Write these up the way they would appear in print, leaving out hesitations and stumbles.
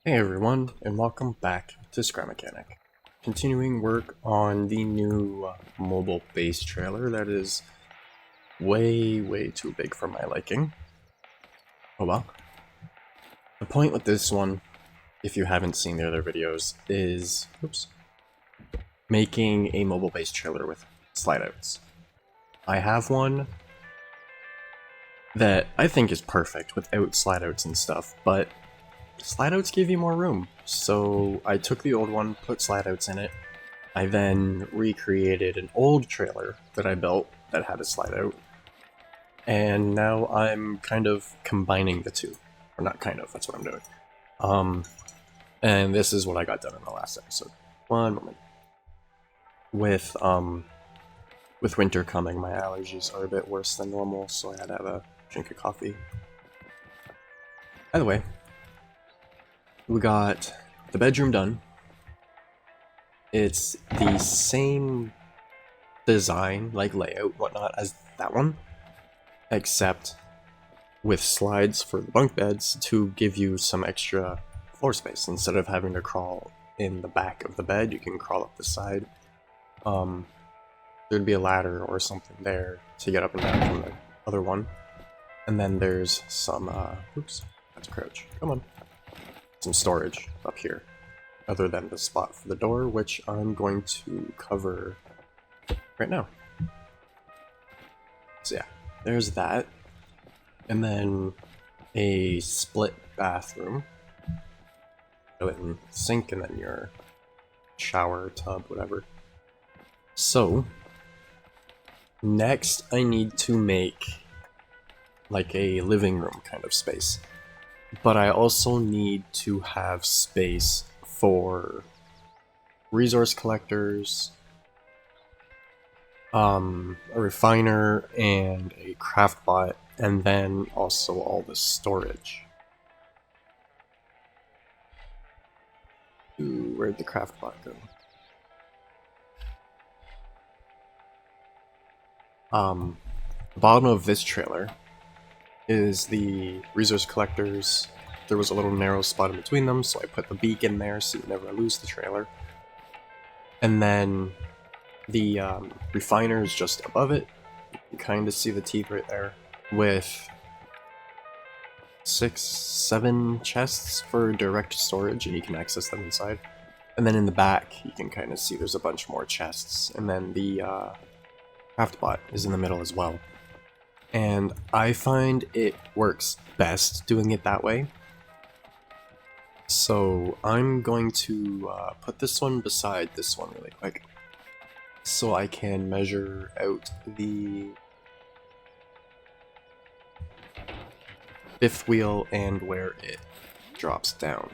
Hey everyone, and welcome back to Scrap Mechanic. Continuing work on the new mobile base trailer that is way too big for my liking. Oh well. The point with this one, if you haven't seen the other videos, is making a mobile base trailer with slide outs. I have one that I think is perfect without slide outs and stuff, but slide outs give you more room. So I took the old one, put slide outs in it. I then recreated an old trailer that I built that had a slide out. And now I'm kind of combining the two. Or not kind of, that's what I'm doing. And this is what I got done in the last episode. One moment. With winter coming, my allergies are a bit worse than normal, so I had to have a drink of coffee. By the way, we got the bedroom done. It's the same design, like layout, whatnot, as that one, except with slides for the bunk beds to give you some extra floor space. Instead of having to crawl in the back of the bed, you can crawl up the side. There'd be a ladder or something there to get up and down from the other one. And then there's some, that's crouch, come on. Some storage up here, other than the spot for the door, which I'm going to cover right now. So yeah, there's that. And then a split bathroom. Toilet and sink, and then your shower, tub, whatever. So, next I need to make like a living room kind of space. But I also need to have space for resource collectors, a refiner, and a craft bot, and then also all the storage. Ooh, where'd the craft bot go? The bottom of this trailer is the resource collectors. There was a little narrow spot in between them, so I put the beak in there so you never lose the trailer. And then the refiner is just above it. You can kind of see the teeth right there, with 6-7 chests for direct storage, and you can access them inside. And then in the back, you can kind of see there's a bunch more chests, and then the craft bot is in the middle as well. And I find it works best doing it that way. So I'm going to put this one beside this one really quick, so I can measure out the fifth wheel and where it drops down.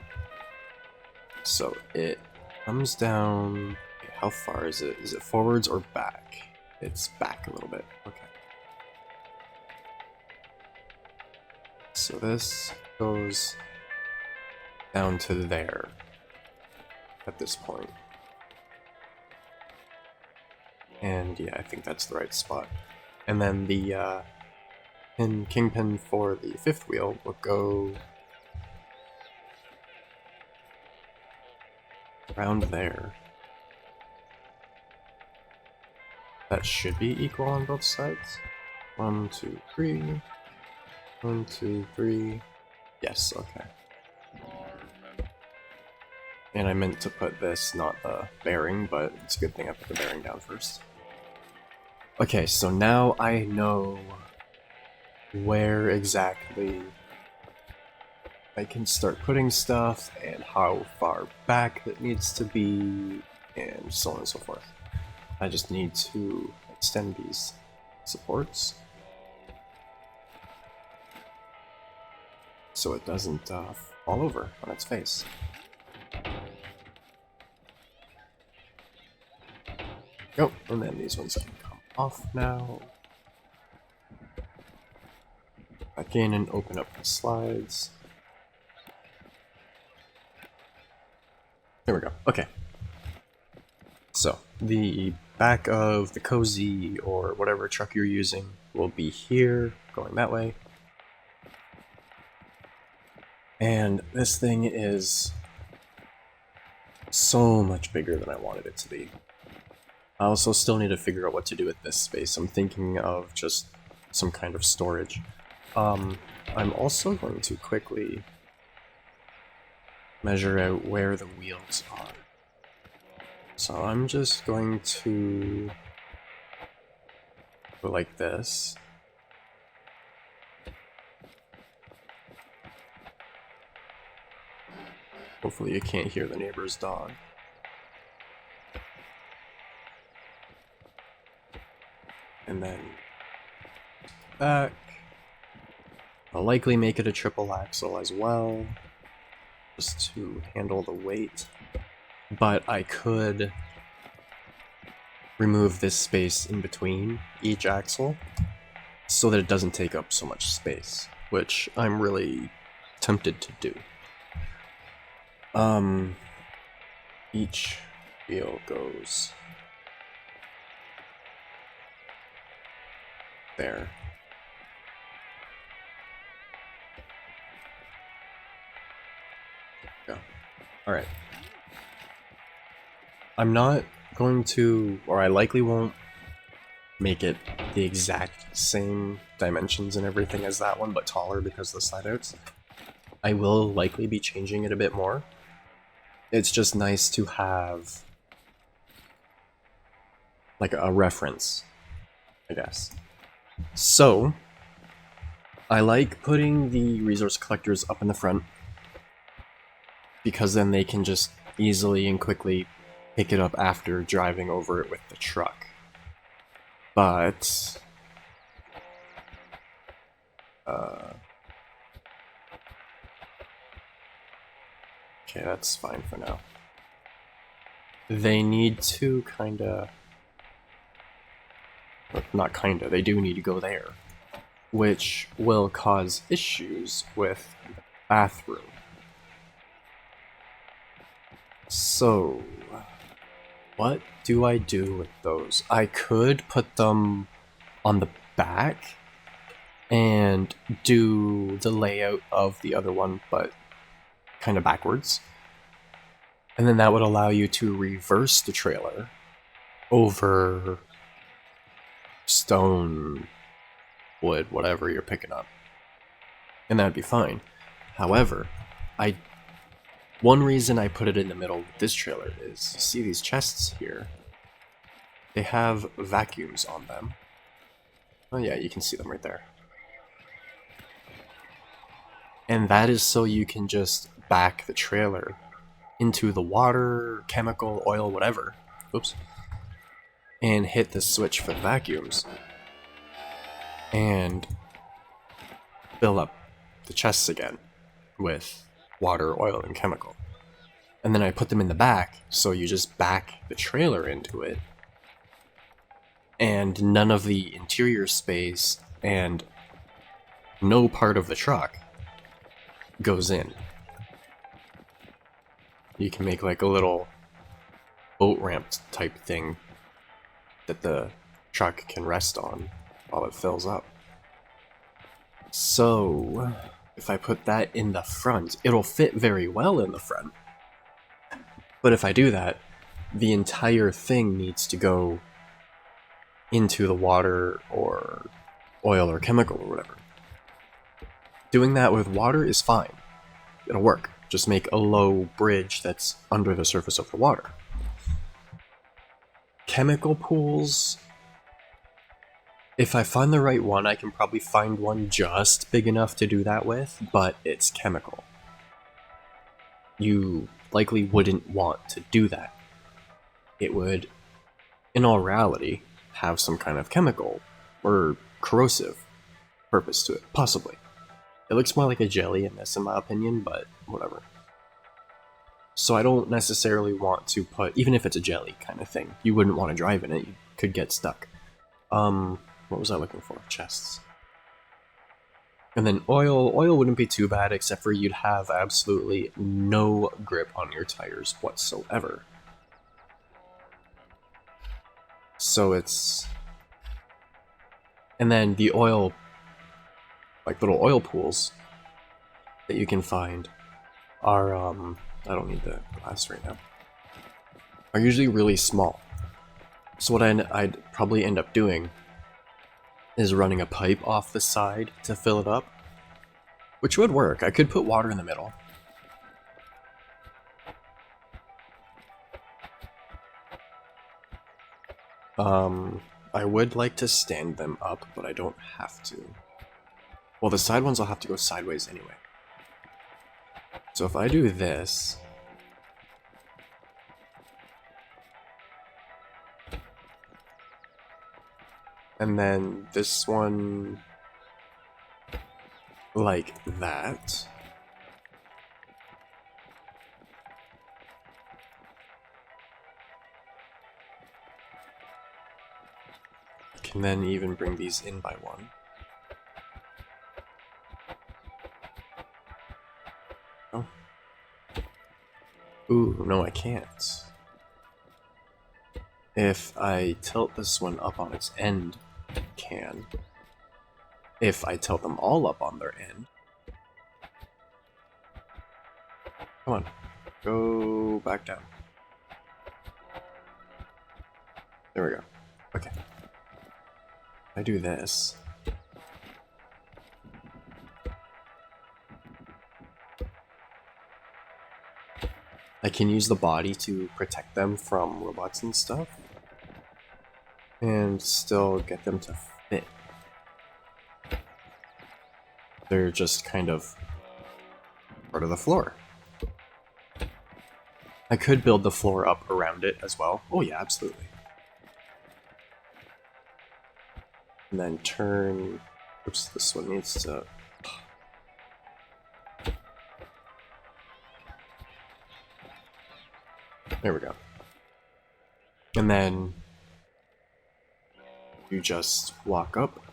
So it comes down, okay, how far is it? Is it forwards or back? It's back a little bit, okay. So this goes down to there at this point. And yeah, I think that's the right spot. And then the kingpin for the fifth wheel will go around there. That should be equal on both sides. 1, 2, 3. 1, 2, 3. Yes, okay. And I meant to put this, not the bearing, but it's a good thing I put the bearing down first. Okay, so now I know where exactly I can start putting stuff, and how far back it needs to be, and so on and so forth. I just need to extend these supports so it doesn't fall over on its face. Go, and then these ones can come off now. Back in and open up the slides. There we go. Okay. So, the back of the cozy or whatever truck you're using will be here, going that way. And this thing is so much bigger than I wanted it to be. I also still need to figure out what to do with this space. I'm thinking of just some kind of storage. I'm also going to quickly measure out where the wheels are. So I'm just going to go like this. Hopefully you can't hear the neighbor's dog. And then back. I'll likely make it a triple axle as well, just to handle the weight. But I could remove this space in between each axle so that it doesn't take up so much space, which I'm really tempted to do. Each wheel goes there. Go. Alright. I'm not going to, or I likely won't make it the exact same dimensions and everything as that one, but taller because of the slide outs. I will likely be changing it a bit more. It's just nice to have like a reference, I guess. So, I like putting the resource collectors up in the front because then they can just easily and quickly pick it up after driving over it with the truck. But okay, that's fine for now. They need to kinda, not kinda, they do need to go there, which will cause issues with the bathroom. So, what do I do with those? I could put them on the back and do the layout of the other one, but kind of backwards. And then that would allow you to reverse the trailer over stone, wood, whatever you're picking up. And that'd be fine. However, one reason I put it in the middle with this trailer is, see these chests here? They have vacuums on them. Oh yeah, you can see them right there. And that is so you can just back the trailer into the water, chemical, oil, whatever. Oops. And hit the switch for the vacuums. And fill up the chests again with water, oil, and chemical. And then I put them in the back, so you just back the trailer into it. And none of the interior space and no part of the truck goes in. You can make like a little boat ramp type thing that the truck can rest on while it fills up. So, if I put that in the front, it'll fit very well in the front. But if I do that, the entire thing needs to go into the water or oil or chemical or whatever. Doing that with water is fine. It'll work. Just make a low bridge that's under the surface of the water. Chemical pools, if I find the right one, I can probably find one just big enough to do that with, but it's chemical. You likely wouldn't want to do that. It would, in all reality, have some kind of chemical or corrosive purpose to it, possibly. It looks more like a jelly in this, in my opinion, but whatever. So I don't necessarily want to put, even if it's a jelly kind of thing, you wouldn't want to drive in it, you could get stuck. What was I looking for? Chests. And then oil wouldn't be too bad, except for you'd have absolutely no grip on your tires whatsoever. So it's... And then the oil, like little oil pools that you can find, are, I don't need the glass right now, are usually really small. So what I'd probably end up doing is running a pipe off the side to fill it up, which would work. I could put water in the middle. I would like to stand them up, but I don't have to. Well, the side ones will have to go sideways anyway. So if I do this, and then this one like that, I can then even bring these in by one. Oh. Ooh, no, I can't. If I tilt this one up on its end, I can. If I tilt them all up on their end. Come on, go back down. There we go. Okay. I do this. I can use the body to protect them from robots and stuff, and still get them to fit. They're just kind of part of the floor. I could build the floor up around it as well. Oh yeah, absolutely. And then turn... Oops, this one needs to... There we go. And then you just walk up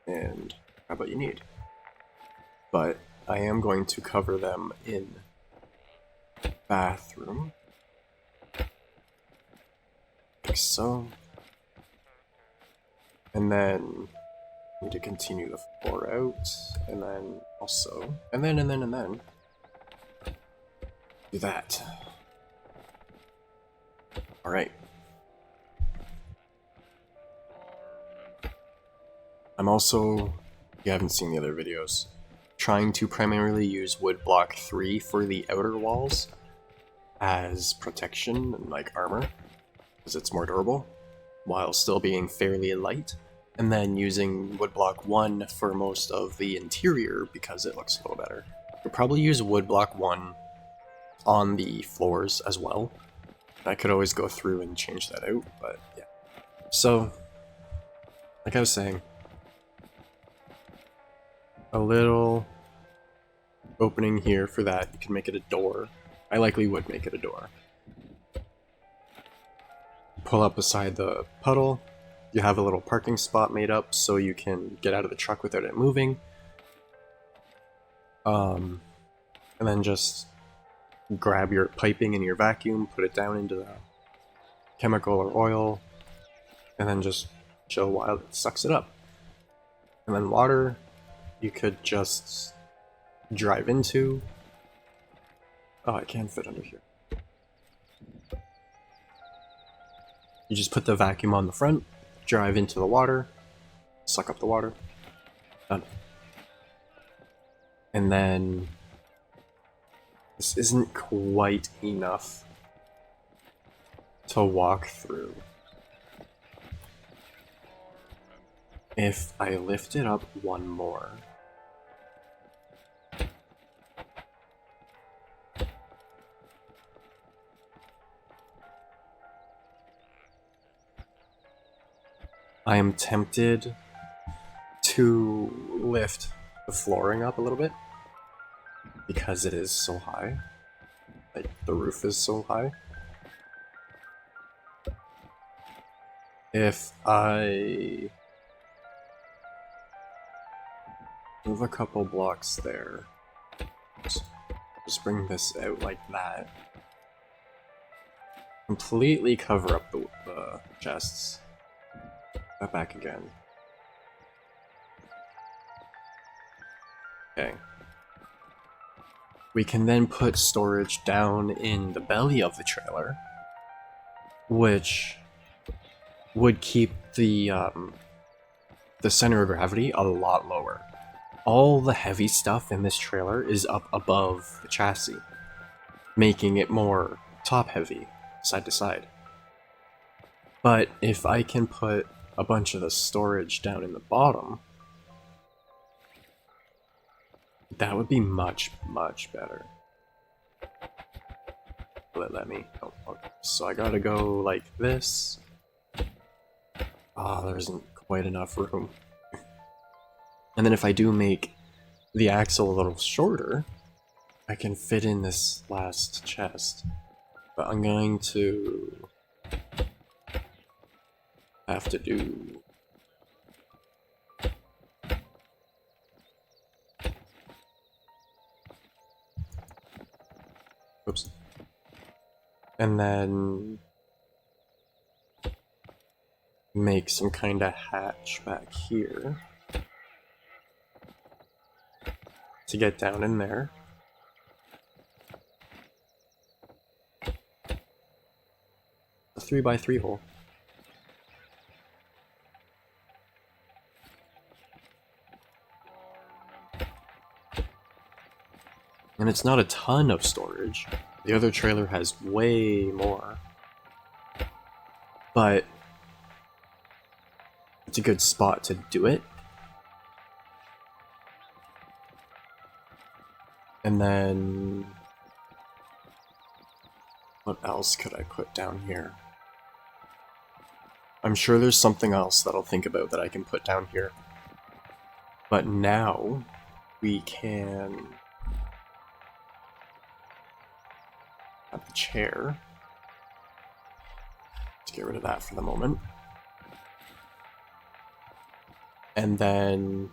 and grab what you need. But I am going to cover them in bathroom. Like so. And then need to continue the floor out, and then also, and then do that. Alright. I'm also, if you haven't seen the other videos, trying to primarily use wood block 3 for the outer walls as protection and like armor, because it's more durable, while still being fairly light. And then using wood block 1 for most of the interior because it looks a little better. Could probably use wood block 1 on the floors as well. I could always go through and change that out, but yeah. So, like I was saying, a little opening here for that. You can make it a door. I likely would make it a door. Pull up beside the puddle. You have a little parking spot made up so you can get out of the truck without it moving. And then just grab your piping and your vacuum, put it down into the chemical or oil, and then just chill while it sucks it up. And then water, you could just drive into. Oh, I can't fit under here. You just put the vacuum on the front, drive into the water, suck up the water, done. And then this isn't quite enough to walk through. If I lift it up one more, I am tempted to lift the flooring up a little bit because it is so high. Like, the roof is so high. If I move a couple blocks there, just bring this out like that, completely cover up the chests. That back again. Okay. we can then put storage down in the belly of the trailer, which would keep the center of gravity a lot lower. All the heavy stuff in this trailer is up above the chassis, making it more top-heavy, side to side. But if I can put a bunch of the storage down in the bottom, that would be much, much better. Let me... Oh, okay. So I gotta go like this. Ah, there isn't quite enough room. And then if I do make the axle a little shorter, I can fit in this last chest. But I'm going to have to do... Oops. And then make some kind of hatch back here to get down in there. A 3x3 hole. And it's not a ton of storage. The other trailer has way more. But it's a good spot to do it. And then what else could I put down here? I'm sure there's something else that I'll think about that I can put down here. But now we can have the chair. Let's get rid of that for the moment. And then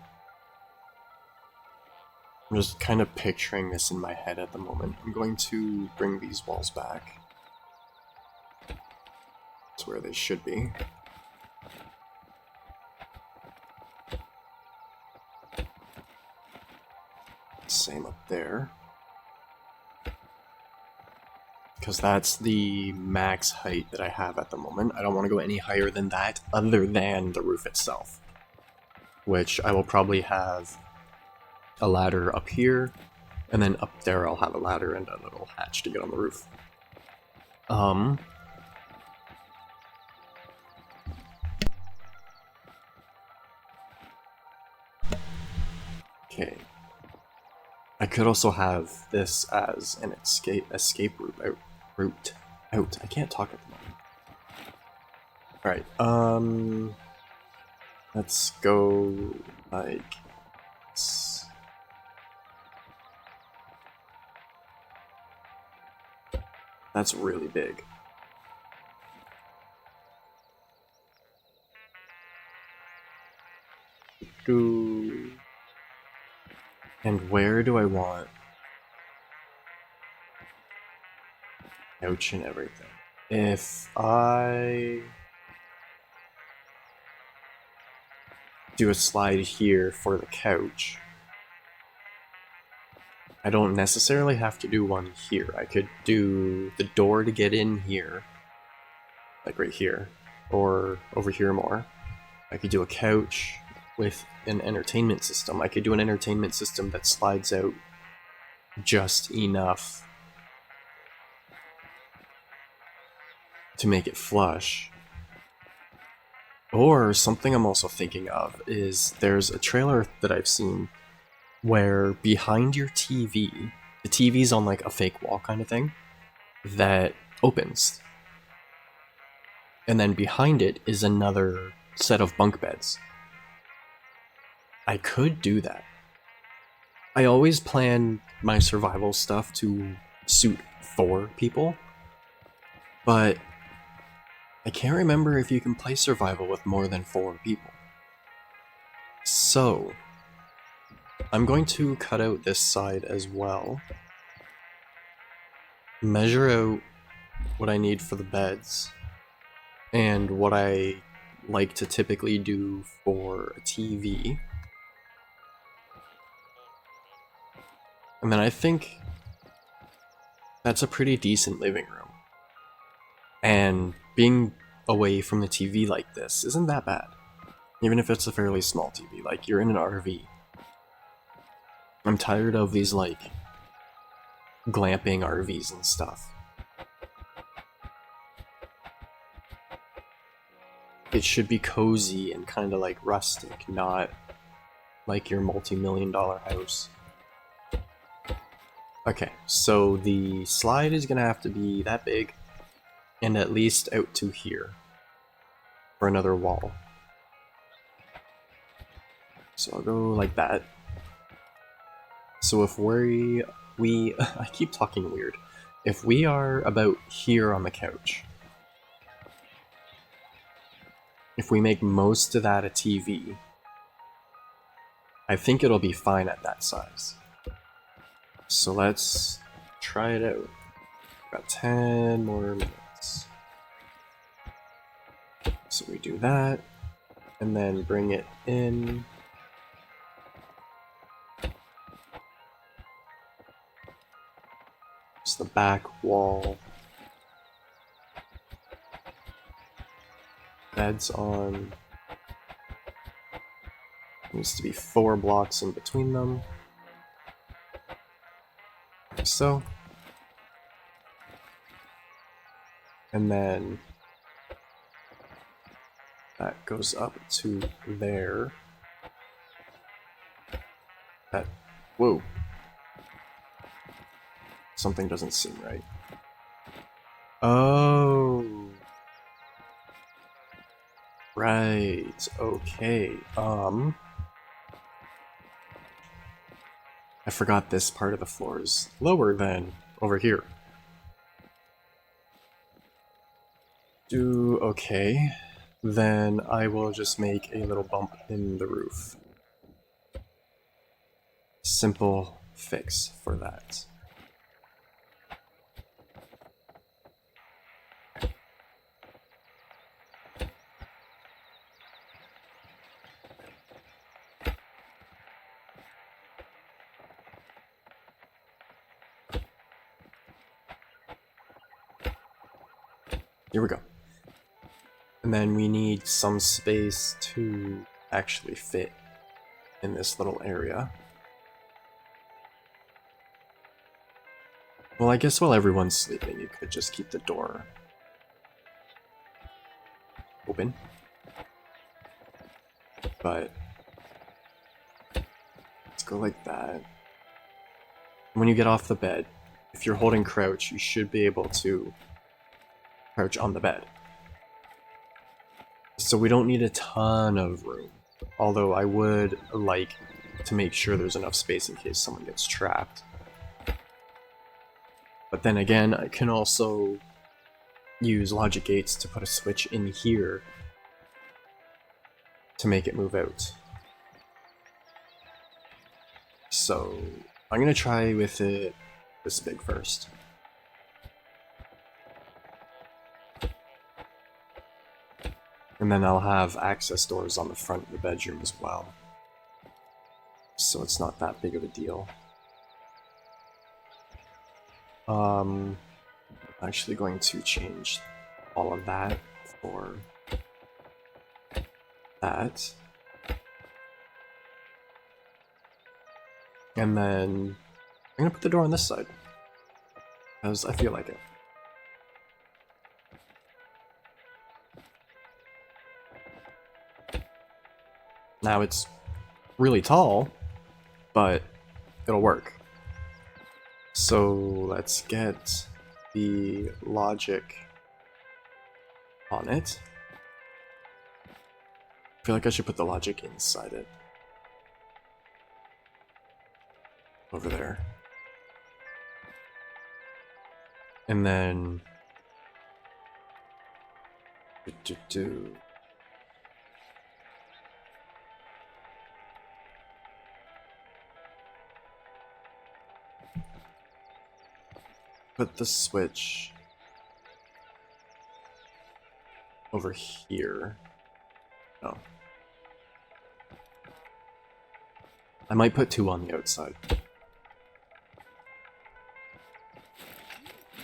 I'm just kind of picturing this in my head at the moment. I'm going to bring these walls back to where they should be. Same up there. Because that's the max height that I have at the moment. I don't want to go any higher than that other than the roof itself. Which I will probably have a ladder up here, and then up there I'll have a ladder and a little hatch to get on the roof. Okay. I could also have this as an escape route out. I can't talk at the moment. Alright, let's go like this. That's really big. And where do I want couch and everything? If I do a slide here for the couch, I don't necessarily have to do one here. I could do the door to get in here, like right here, or over here more. I could do a couch with an entertainment system. I could do an entertainment system that slides out just enough to make it flush. Or something I'm also thinking of is there's a trailer that I've seen where behind your TV, the TV's on like a fake wall kind of thing, that opens. And then behind it is another set of bunk beds. I could do that. I always plan my survival stuff to suit 4 people, but I can't remember if you can play survival with more than 4 people. So I'm going to cut out this side as well, measure out what I need for the beds, and what I like to typically do for a TV. And then I think That's a pretty decent living room. And being away from the TV like this isn't that bad. Even if it's a fairly small TV, like you're in an RV. I'm tired of these like glamping RVs and stuff. It should be cozy and kind of like rustic, not like your multi-million-dollar house. Okay, so the slide is gonna have to be that big and at least out to here for another wall. So I'll go like that. So if we I keep talking weird. If we are about here on the couch, if we make most of that a TV, I think it'll be fine at that size. So let's try it out. Got 10 more minutes. So we do that, and then bring it in. Just the back wall. Beds on. Needs to be 4 blocks in between them. Like so. And then that goes up to there. That, whoa. Something doesn't seem right. Oh. Right, okay, I forgot this part of the floor is lower than over here. Okay, then I will just make a little bump in the roof. Simple fix for that. Here we go. And then we need some space to actually fit in this little area. Well, I guess while everyone's sleeping, you could just keep the door open. But let's go like that. When you get off the bed, if you're holding crouch, you should be able to crouch on the bed. So we don't need a ton of room, although I would like to make sure there's enough space in case someone gets trapped. But then again, I can also use logic gates to put a switch in here to make it move out. So I'm gonna try with it this big first. And then I'll have access doors on the front of the bedroom as well. So it's not that big of a deal. I'm actually going to change all of that for that. And then I'm gonna put the door on this side, because I feel like it. Now it's really tall, but it'll work. So let's get the logic on it. I feel like I should put the logic inside it. Over there. And then put the switch over here. Oh. I might put 2 on the outside.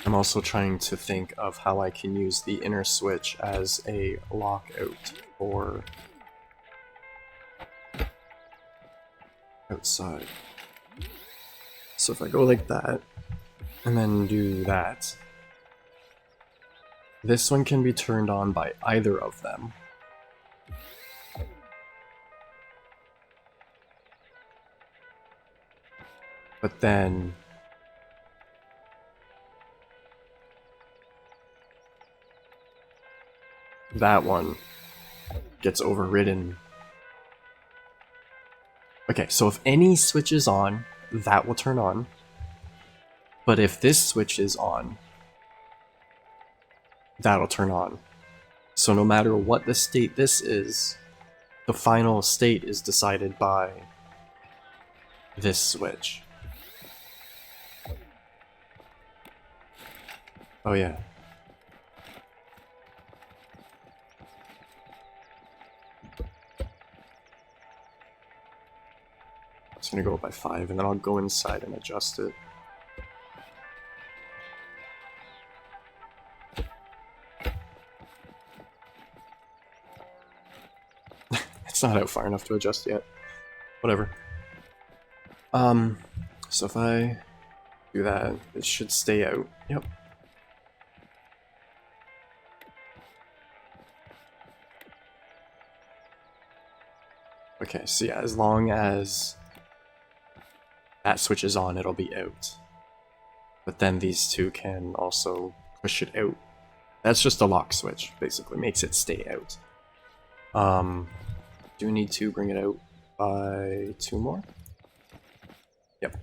I'm also trying to think of how I can use the inner switch as a lockout for outside. So if I go like that, and then do that, this one can be turned on by either of them. But then that one gets overridden. Okay, so if any switch is on, that will turn on. But if this switch is on, that'll turn on. So no matter what the state this is, the final state is decided by this switch. Oh yeah. It's gonna go up by 5, and then I'll go inside and adjust it. It's not out far enough to adjust yet. Whatever. So if I do that, it should stay out. Yep. Okay, so yeah, as long as that switch is on, it'll be out. But then these two can also push it out. That's just a lock switch, basically. Makes it stay out. Do we need to bring it out by 2 more? Yep.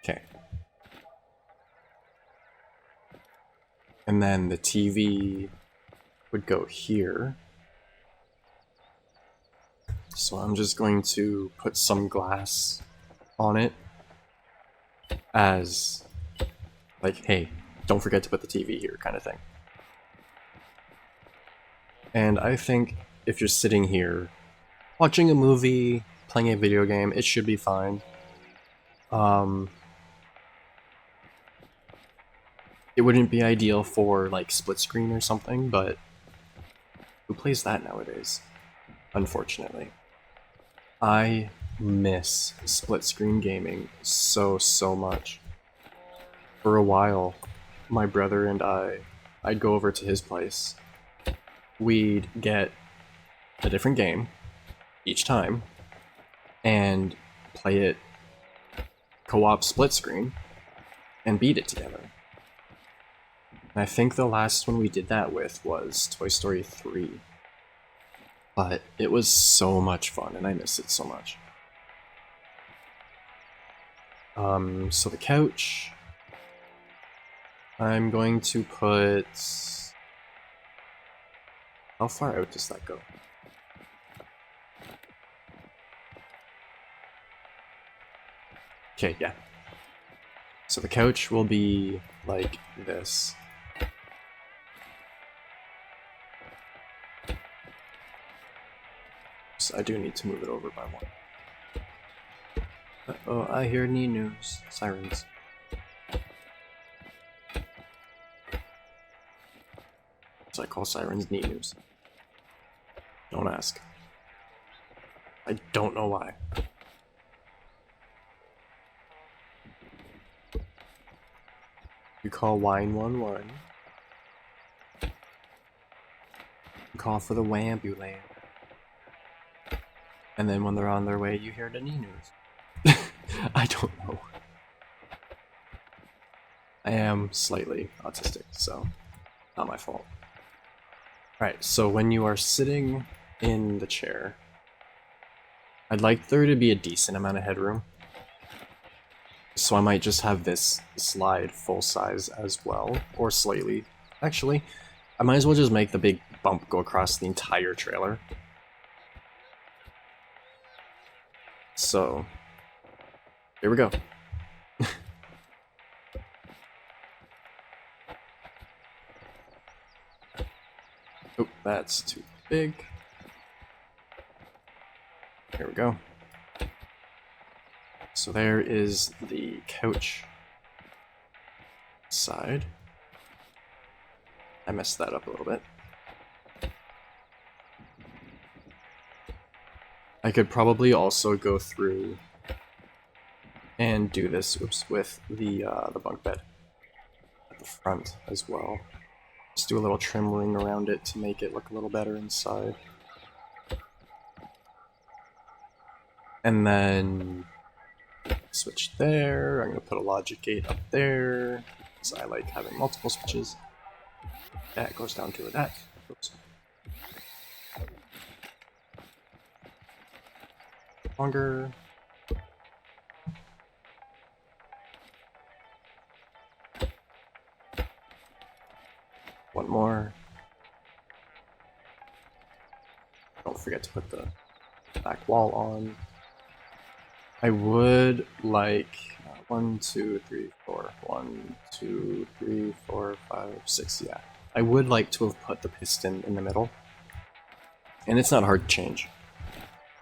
Okay. And then the TV would go here. So I'm just going to put some glass on it as, like, hey, don't forget to put the TV here kind of thing. And I think if you're sitting here watching a movie, playing a video game, it should be fine. It wouldn't be ideal for like split screen or something, but who plays that nowadays? Unfortunately. I miss split screen gaming so much. For a while, my brother and I'd go over to his place. We'd get a different game each time and play it co-op split screen and beat it together. And I think the last one we did that with was Toy Story 3. But it was so much fun, and I miss it so much. So the couch, I'm going to put... How far out does that go? Okay, yeah. So the couch will be like this. So I do need to move it over by 1. Uh-oh, I hear news. Sirens. So I call sirens news. Don't ask. I don't know why. You call 911. You call for the ambulance. And then when they're on their way, you hear the news. I don't know. I am slightly autistic, so not my fault. Alright, so when you are sitting in the chair, I'd like there to be a decent amount of headroom. So I might just have this slide full size as well, or slightly. Actually, I might as well just make the big bump go across the entire trailer. So, here we go. Oh, that's too big. Here we go. So there is the couch. side. I messed that up a little bit. I could probably also go through and do this, with the bunk bed at the front as well. Just do a little trim ring around it to make it look a little better inside. And then switch there. I'm gonna put a logic gate up there, because I like having multiple switches. That goes down to that. Oops. Longer. One more. Don't forget to put the back wall on. I would like 1, 2, 3, 4. 1, 2, 3, 4, 5, 6. Yeah. I would like to have put the piston in the middle. And it's not hard to change.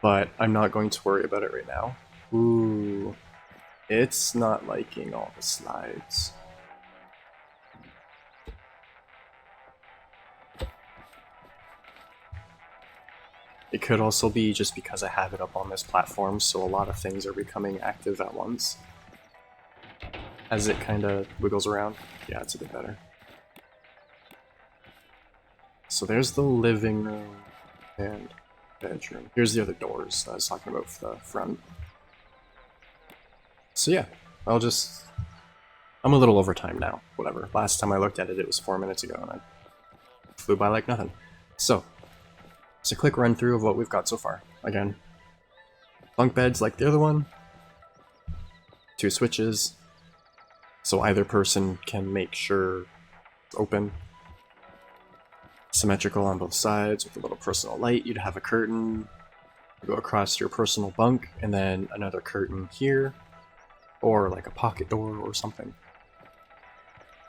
But I'm not going to worry about it right now. Ooh. It's not liking all the slides. It could also be just because I have it up on this platform, so a lot of things are becoming active at once. As it kind of wiggles around. Yeah, it's a bit better. So there's the living room and bedroom. Here's the other doors I was talking about for the front. So yeah, I'm a little over time now, whatever. Last time I looked at it, it was 4 minutes ago, and I flew by like nothing. So, it's a quick run through of what we've got so far. Again, bunk beds like the other one, 2 switches, so either person can make sure it's open. Symmetrical on both sides with a little personal light. You'd have a curtain go across your personal bunk, and then another curtain here, or like a pocket door or something.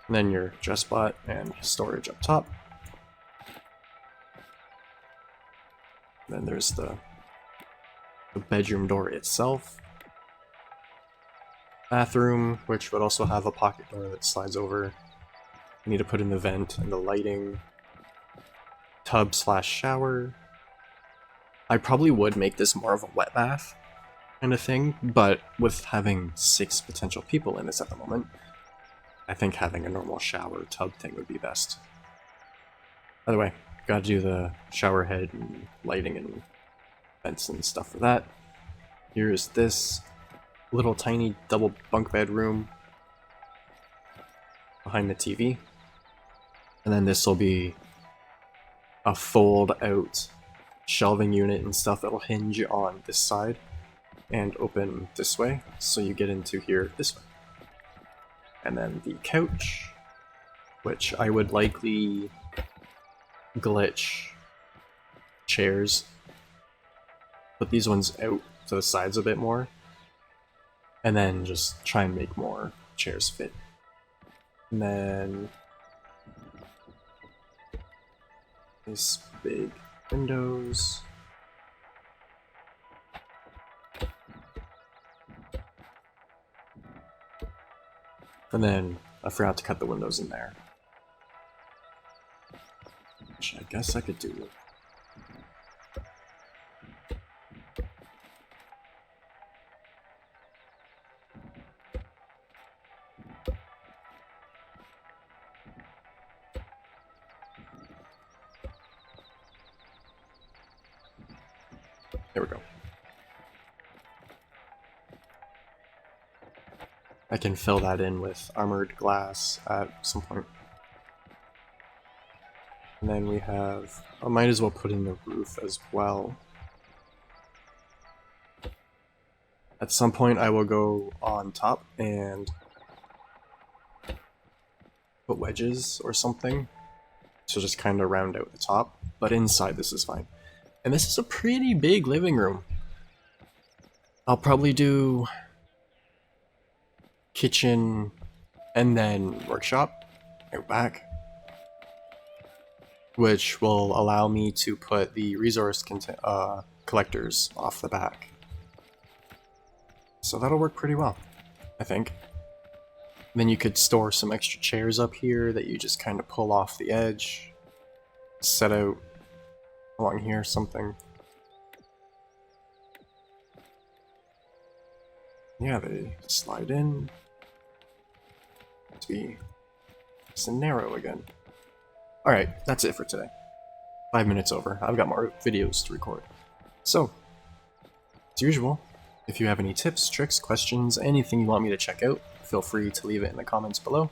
And then your dress spot and storage up top. Then there's the bedroom door itself. Bathroom, which would also have a pocket door that slides over. You need to put in the vent and the lighting. Tub / shower. I probably would make this more of a wet bath kind of thing, but with having 6 potential people in this at the moment, I think having a normal shower tub thing would be best. By the way, gotta do the shower head and lighting and vents and stuff for that. Here's this little tiny double bunk bed room behind the TV. And then this will be a fold out shelving unit and stuff that'll hinge on this side and open this way, so you get into here this way. And then the couch, which I would likely glitch chairs, put these ones out to the sides a bit more, and then just try and make more chairs fit. And then these big windows. And then I forgot to cut the windows in there, which I guess I could do. There we go. I can fill that in with armored glass at some point. And then we have, I might as well put in the roof as well. At some point I will go on top and put wedges or something to just kind of round out the top, but inside this is fine. And this is a pretty big living room. I'll probably do kitchen and then workshop out back, which will allow me to put the resource collectors off the back. So that'll work pretty well, I think. Then you could store some extra chairs up here that you just kind of pull off the edge, set out along here something. Yeah, they slide in to be nice and narrow again. Alright, that's it for today. 5 minutes over. I've got more videos to record. So, as usual, if you have any tips, tricks, questions, anything you want me to check out, feel free to leave it in the comments below.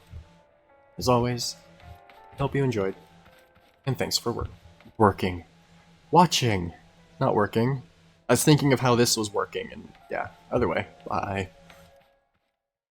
As always, hope you enjoyed, and thanks for watching, not working. I was thinking of how this was working, and yeah, either way, bye.